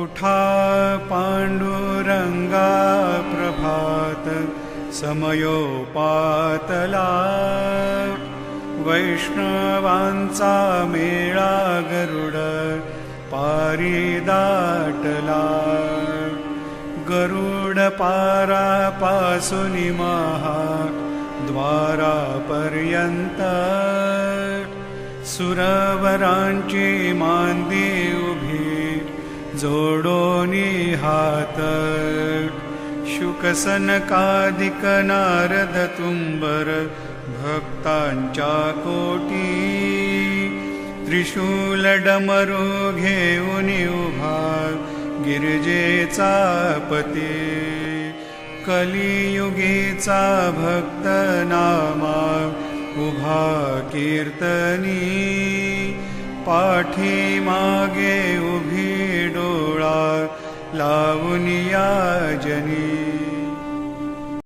उठा पांडुरंगा प्रभात समयोपातला, वैष्णवांचा मेळा गरुड पारी दाटला. गरुड पारापासूनी महाद्वारापर्यंत सुरवरांची मांदी उभी जोडोनी हात. शुकसनकादिक नारद तुंबर भक्तांच्या कोटी, त्रिशूल डमरू घेऊन उभा गिरिजेचा पती. कलियुगीचा भक्त नामा उभा कीर्तनी, पाठी मागे उभी डोळा लावून या जनी.